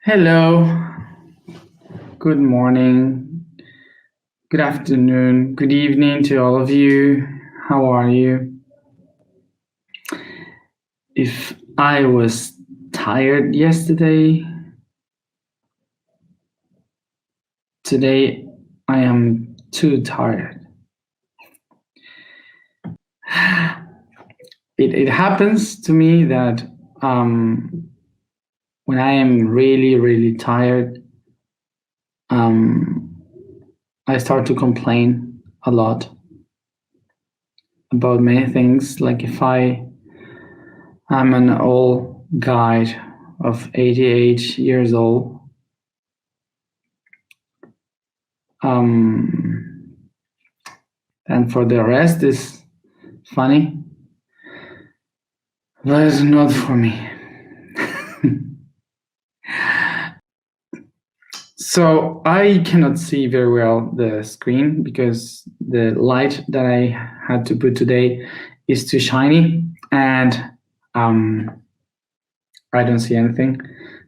Hello, good morning, good afternoon, good evening to all of you. How are you? If I was tired yesterday, today I am too tired. It happens to me that when I am really tired, um, I start to complain a lot about many things. Like if I'm an old guy of 88 years old. And for the rest is funny, but it's not for me. So I cannot see very well the screen because the light that I had to put today is too shiny, and I don't see anything.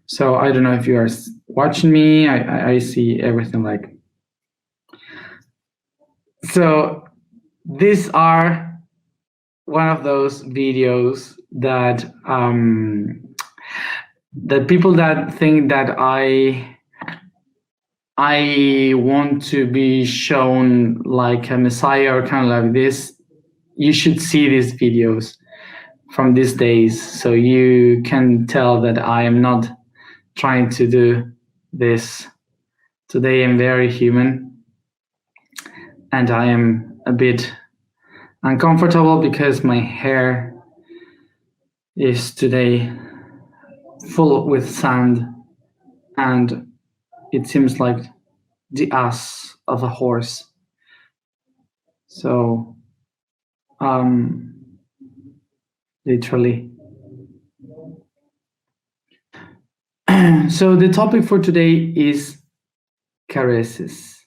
So I don't know if you are watching me. I see everything like. So these are one of those videos that that people that think that I want to be shown like a messiah or kind of like this. You should see these videos from these days so you can tell that I am not trying to do this. Today I'm very human and I am a bit uncomfortable because my hair is today full with sand and it seems like the ass of a horse. So, literally. So the topic for today is caresses.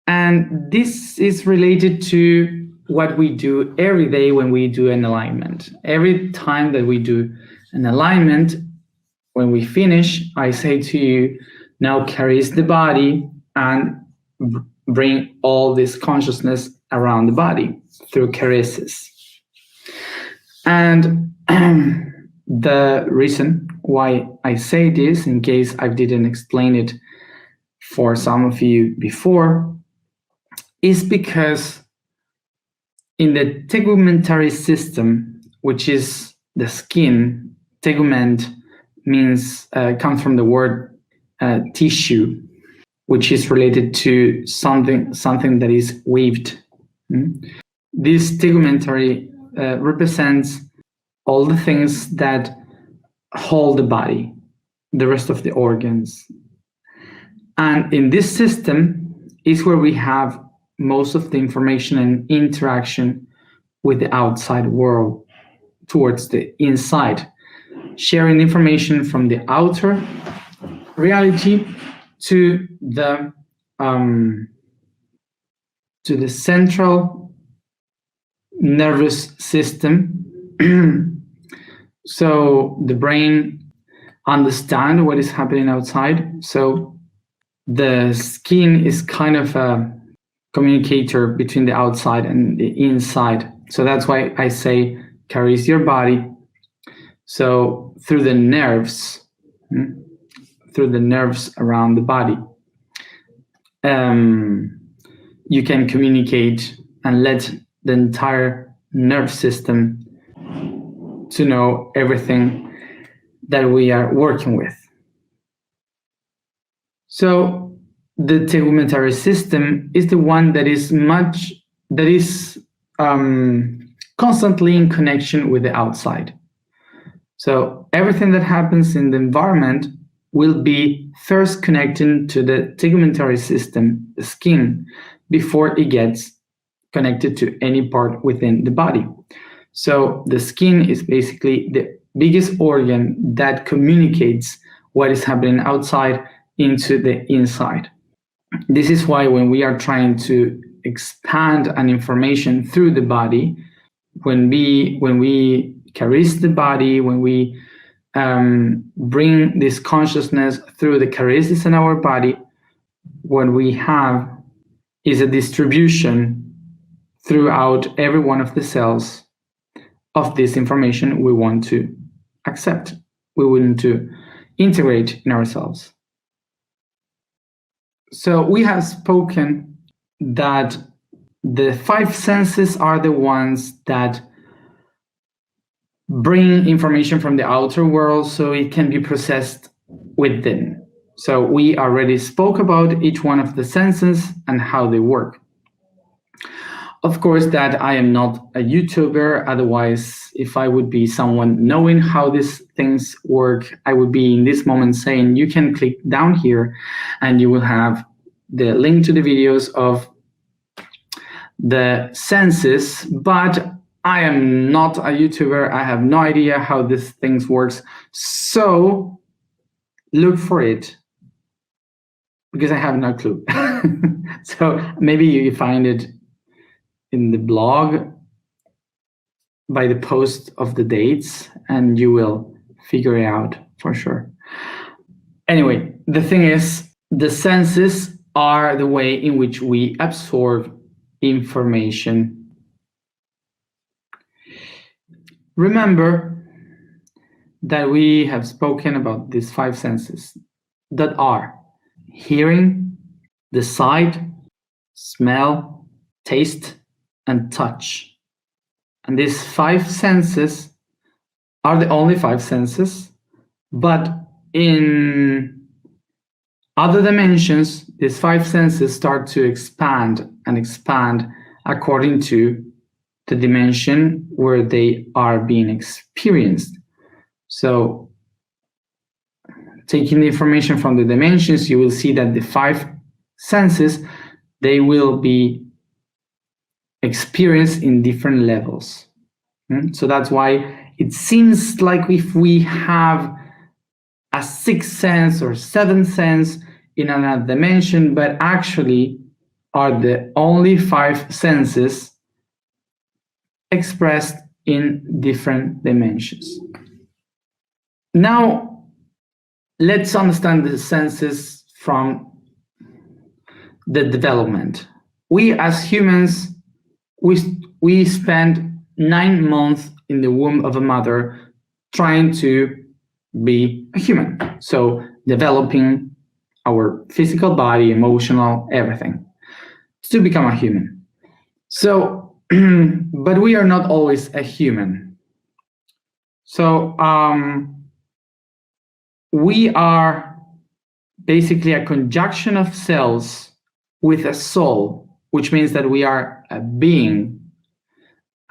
And this is related to what we do every day when we do an alignment. Every time that we do an alignment, when we finish, I say to you, now caress the body and bring all this consciousness around the body through caresses. And the reason why I say this, in case I didn't explain it for some of you before, is because in the tegumentary system, which is the skin, tegument means comes from the word tissue, which is related to something that is weaved. This tegumentary represents all the things that hold the body, the rest of the organs. And in this system is where we have most of the information and interaction with the outside world towards the inside, sharing information from the outer reality to the central nervous system. So the brain understands what is happening outside. So the skin is kind of a communicator between the outside and the inside. So that's why I say caress your body. So through the nerves around the body, you can communicate and let the entire nerve system to know everything that we are working with. So the tegumentary system is the one that is constantly in connection with the outside. So everything that happens in the environment will be first connecting to the tegumentary system, the skin, before it gets connected to any part within the body. So the skin is basically the biggest organ that communicates what is happening outside into the inside. This is why when we are trying to expand an information through the body, when we caress the body, when we bring this consciousness through the caresses in our body, what we have is a distribution throughout every one of the cells of this information we want to accept, we want to integrate in ourselves. So we have spoken that the five senses are the ones that bring information from the outer world so it can be processed within. So we already spoke about each one of the senses and how they work. Of course, that I am not a YouTuber. Otherwise, if I would be someone knowing how these things work, I would be in this moment saying, you can click down here and you will have the link to the videos of the senses. But I am not a YouTuber. I have no idea how this things works. So look for it, because I have no clue. So maybe you find it in the blog by the post of the dates, and you will figure it out for sure. Anyway, the thing is, the senses are the way in which we absorb information. Remember that we have spoken about these five senses that are hearing, the sight, smell, taste, and touch. And these five senses are the only five senses, but in other dimensions, these five senses start to expand and expand according to the dimension where they are being experienced. So taking the information from the dimensions, you will see that the five senses, they will be experienced in different levels. So that's why it seems like if we have a sixth sense or seventh sense in another dimension, but actually are the only five senses expressed in different dimensions. Now, let's understand the senses from the development. We as humans, we spend 9 months in the womb of a mother trying to be a human. So developing our physical body, emotional, everything to become a human. So, but we are not always a human. So we are basically a conjunction of cells with a soul, which means that we are a being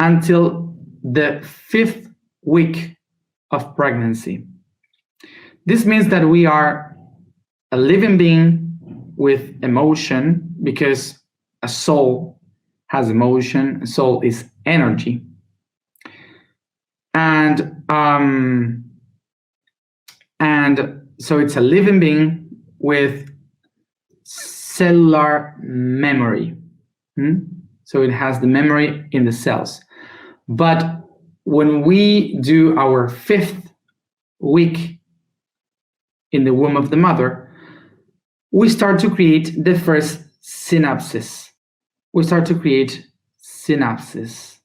until the 5th week of pregnancy. This means that we are a living being with emotion, because a soul has emotion, a soul is energy. And so it's a living being with cellular memory. So it has the memory in the cells. But when we do our 5th week in the womb of the mother, we start to create the first synapses. We start to create synapses.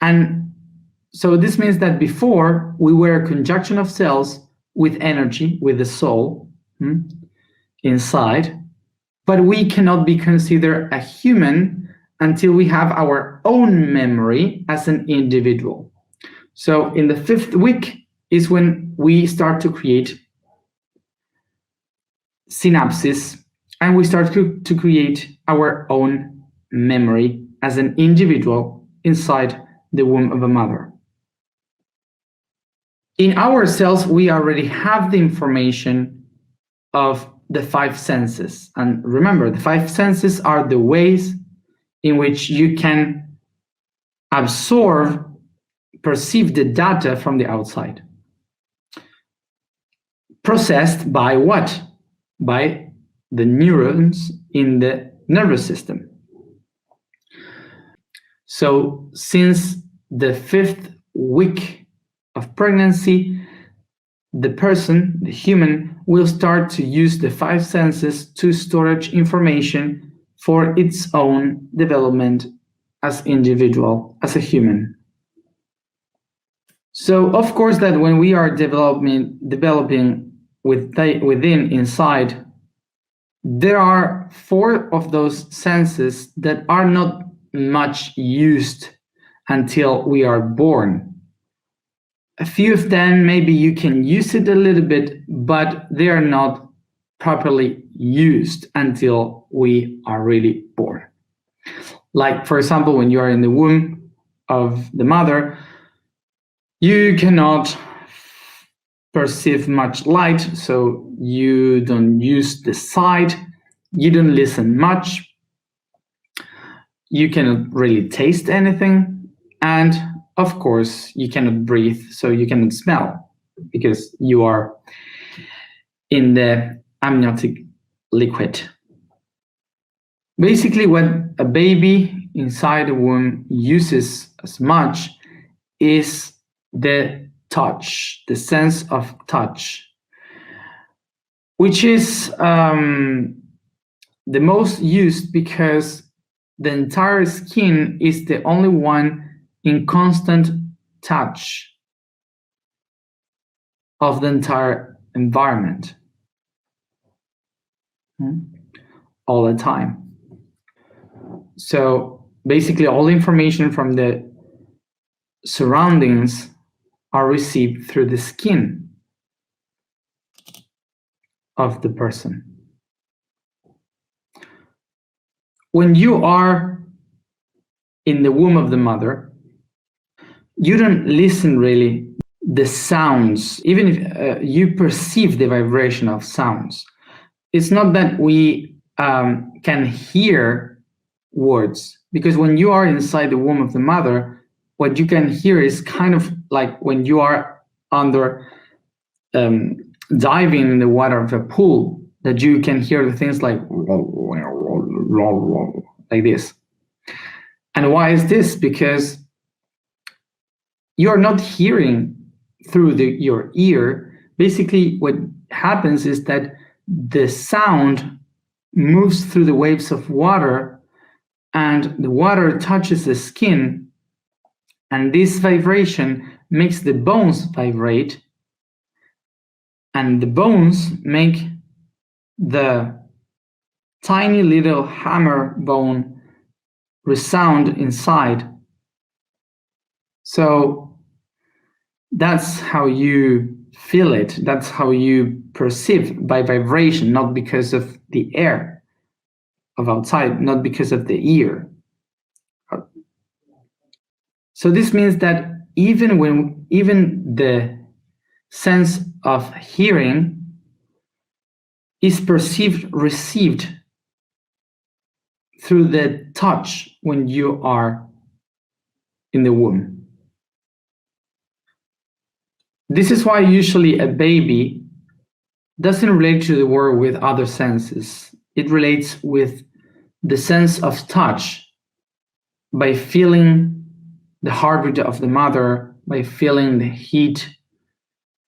And so this means that before we were a conjunction of cells with energy, with the soul inside, but we cannot be considered a human until we have our own memory as an individual. So in the 5th week is when we start to create synapses, and we start to create our own memory as an individual inside the womb of a mother. In our cells, we already have the information of the 5 senses. And remember, the 5 senses are the ways in which you can absorb, perceive the data from the outside. Processed by what? By the neurons in the nervous system. So since the 5th week of pregnancy, the person, the human, will start to use the five senses to storage information for its own development as individual, as a human. So of course that when we are developing within inside, there are four of those senses that are not much used until we are born. A few of them, maybe you can use it a little bit, but they are not properly used until we are really born. Like, for example, when you are in the womb of the mother, you cannot perceive much light, so you don't use the sight, you don't listen much, you cannot really taste anything, and of course you cannot breathe, so you cannot smell because you are in the amniotic liquid. Basically, what a baby inside the womb uses as much is the touch, the sense of touch, which is the most used because the entire skin is the only one in constant touch of the entire environment all the time. So basically all the information from the surroundings are received through the skin of the person. When you are in the womb of the mother, you don't listen really the sounds, even if you perceive the vibration of sounds. It's not that we can hear words, because when you are inside the womb of the mother, what you can hear is kind of like when you are under diving in the water of a pool, that you can hear the things like this. And why is this? Because you're not hearing through your ear. Basically, what happens is that the sound moves through the waves of water, and the water touches the skin, and this vibration makes the bones vibrate, and the bones make the tiny little hammer bone resound inside. So that's how you feel it. That's how you perceive by vibration, not because of the air of outside, not because of the ear. So this means that even the sense of hearing is received through the touch when you are in the womb. This is why usually a baby doesn't relate to the world with other senses. It relates with the sense of touch by feeling the heartbeat of the mother, by feeling the heat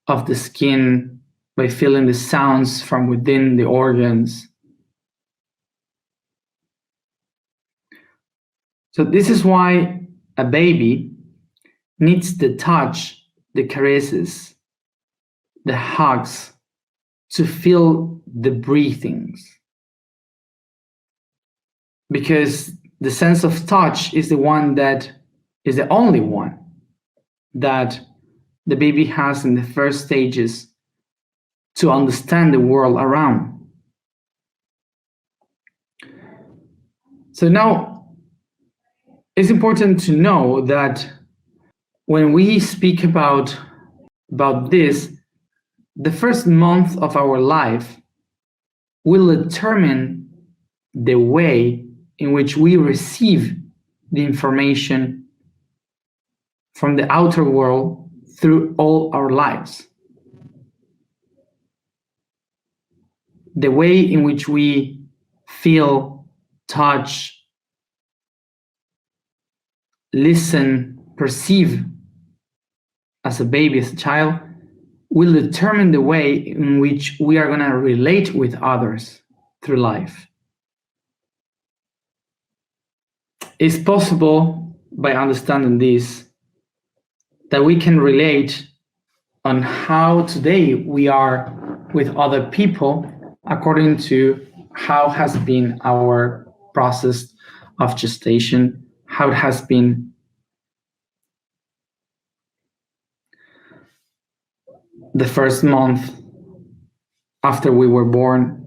of the skin, by feeling the sounds from within the organs. So this is why a baby needs the touch, the caresses, the hugs, to feel the breathings. Because the sense of touch is the one that is the only one that the baby has in the first stages to understand the world around. So now it's important to know that when we speak about this, the first month of our life will determine the way in which we receive the information from the outer world through all our lives. The way in which we feel, touch, listen, perceive as a baby, as a child, will determine the way in which we are going to relate with others through life. It's possible, by understanding this, that we can relate on how today we are with other people according to how has been our process of gestation, how it has been the first month after we were born.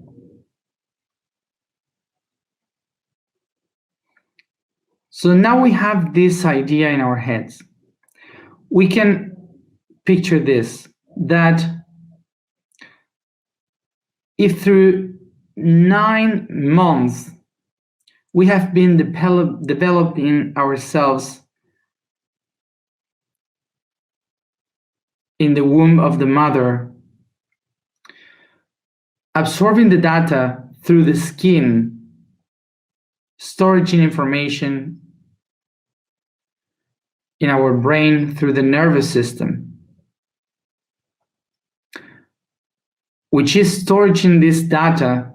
So now we have this idea in our heads. We can picture this, that if through 9 months we have been developing ourselves in the womb of the mother, absorbing the data through the skin, storing information in our brain through the nervous system, which is storing this data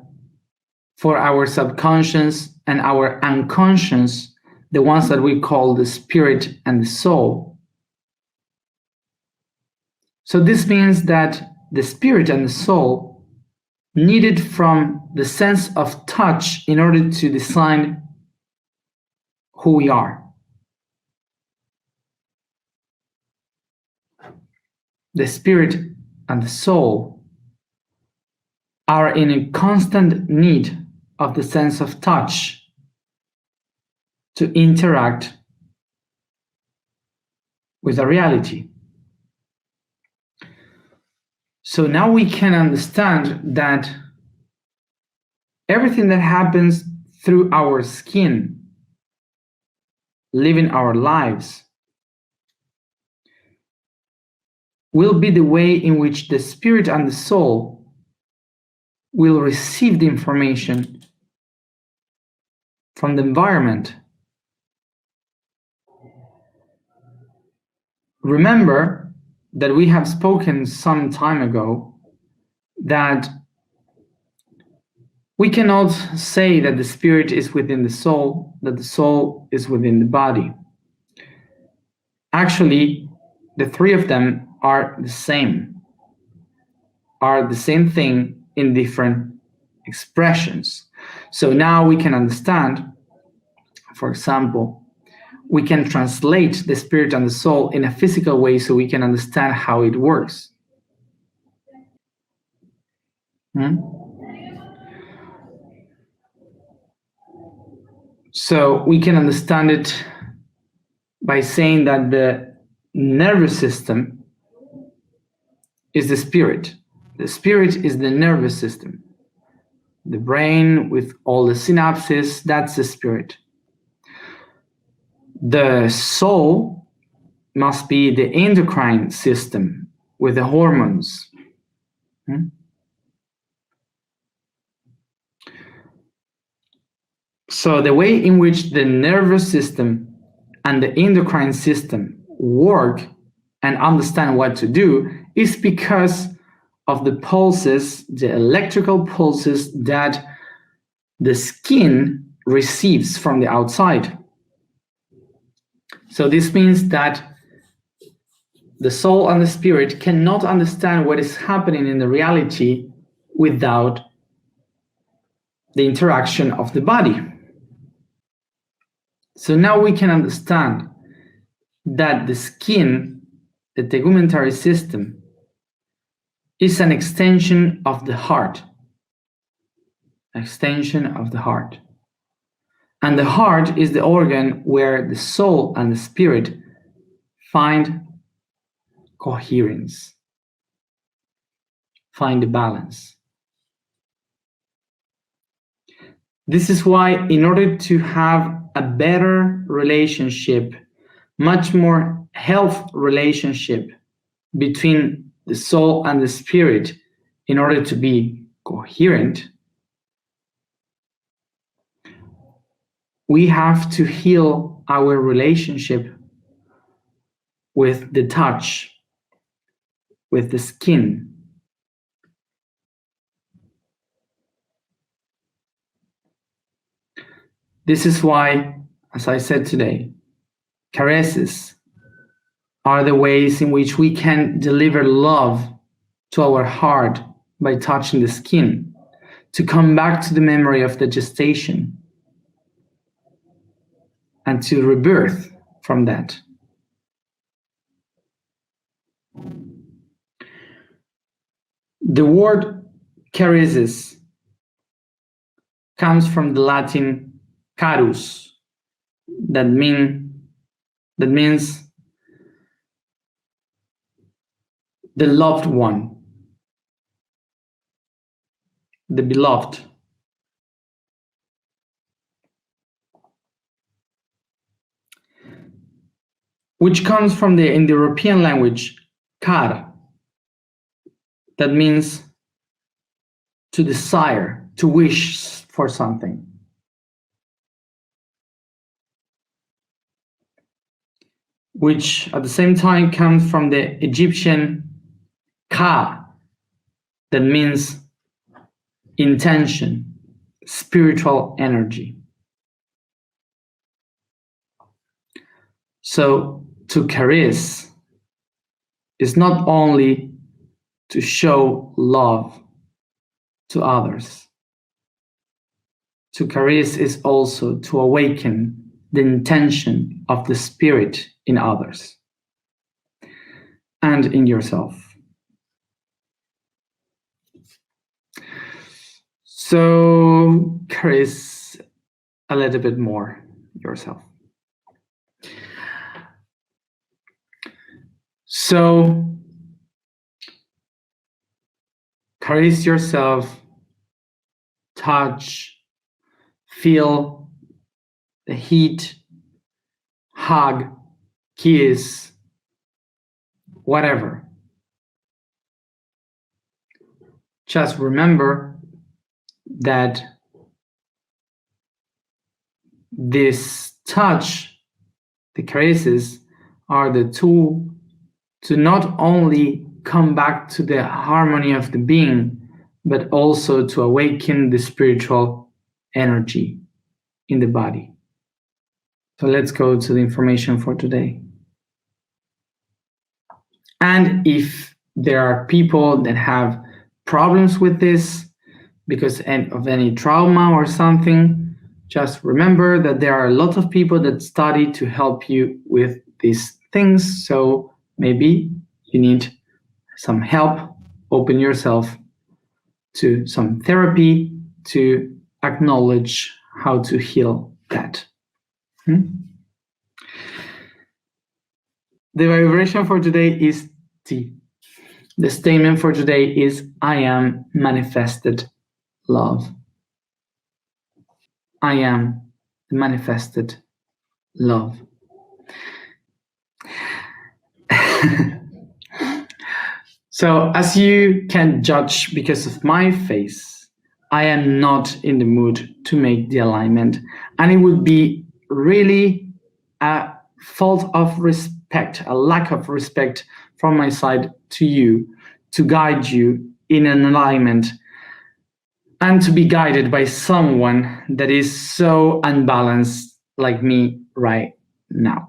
for our subconscious and our unconscious, the ones that we call the spirit and the soul. So this means that the spirit and the soul needed from the sense of touch in order to design who we are. The spirit and the soul are in a constant need of the sense of touch to interact with the reality. So now we can understand that everything that happens through our skin, living our lives, will be the way in which the spirit and the soul will receive the information from the environment. Remember that we have spoken some time ago that we cannot say that the spirit is within the soul, that the soul is within the body. Actually, the three of them are the same thing in different expressions. So now we can understand, for example, we can translate the spirit and the soul in a physical way so we can understand how it works. So we can understand it by saying that the nervous system is the spirit. The spirit is the nervous system. The brain with all the synapses, that's the spirit. The soul must be the endocrine system with the hormones. So the way in which the nervous system and the endocrine system work and understand what to do is because of the pulses, the electrical pulses that the skin receives from the outside. So this means that the soul and the spirit cannot understand what is happening in the reality without the interaction of the body. So now we can understand that the skin, the tegumentary system, is an extension of the heart. Extension of the heart. And the heart is the organ where the soul and the spirit find coherence, find the balance. This is why, in order to have a better relationship, much more healthy relationship between the soul and the spirit, in order to be coherent, we have to heal our relationship with the touch, with the skin. This is why, as I said today, caresses are the ways in which we can deliver love to our heart by touching the skin, to come back to the memory of the gestation and to rebirth from that. The word caresses comes from the Latin carus, that means the loved one, the beloved. Which comes from the Indo-European language car, that means to desire, to wish for something. Which at the same time comes from the Egyptian ka, that means intention, spiritual energy. So to caress is not only to show love to others. To caress is also to awaken the intention of the spirit in others and in yourself. So caress a little bit more yourself. So caress yourself, touch, feel the heat, hug, kiss, whatever. Just remember that this touch, the caresses, are the tool to not only come back to the harmony of the being, but also to awaken the spiritual energy in the body. So let's go to the information for today. And if there are people that have problems with this because of any trauma or something, just remember that there are a lot of people that study to help you with these things. So maybe you need some help. Open yourself to some therapy to acknowledge how to heal that. The vibration for today is T. The statement for today is I am manifested love. I am manifested love. So as you can judge because of my face, I am not in the mood to make the alignment, and it would be really a fault of respect, a lack of respect from my side to you, to guide you in an alignment and to be guided by someone that is so unbalanced like me right now.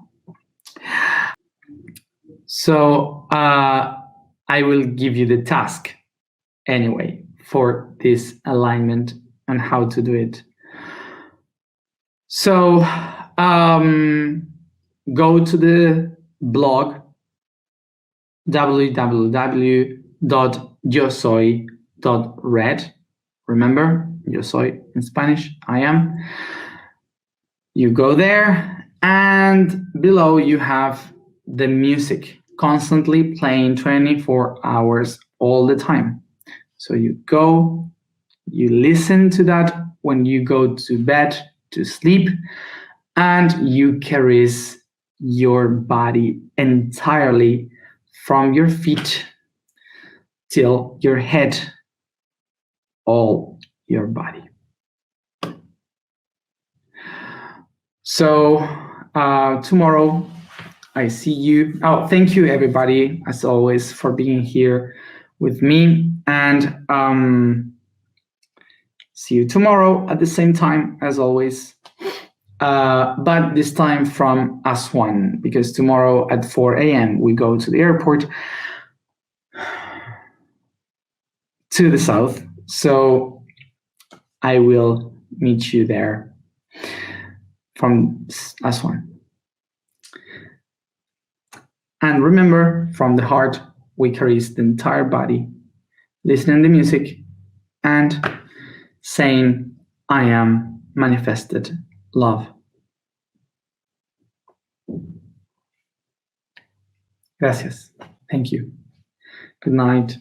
So I will give you the task anyway for this alignment and how to do it. So go to the blog www.yosoy.red. Remember, yo soy in Spanish, I am. You go there, and below you have the music constantly playing 24 hours all the time. So you go, you listen to that when you go to bed to sleep, and you caress your body entirely from your feet till your head, all your body. So tomorrow I see you. Oh, thank you, everybody, as always, for being here with me. And see you tomorrow at the same time, as always. But this time from Aswan, because tomorrow at 4 a.m. we go to the airport to the south. So I will meet you there from Aswan. And remember, from the heart, we caress the entire body, listening to music and saying, I am manifested love. Gracias. Thank you. Good night.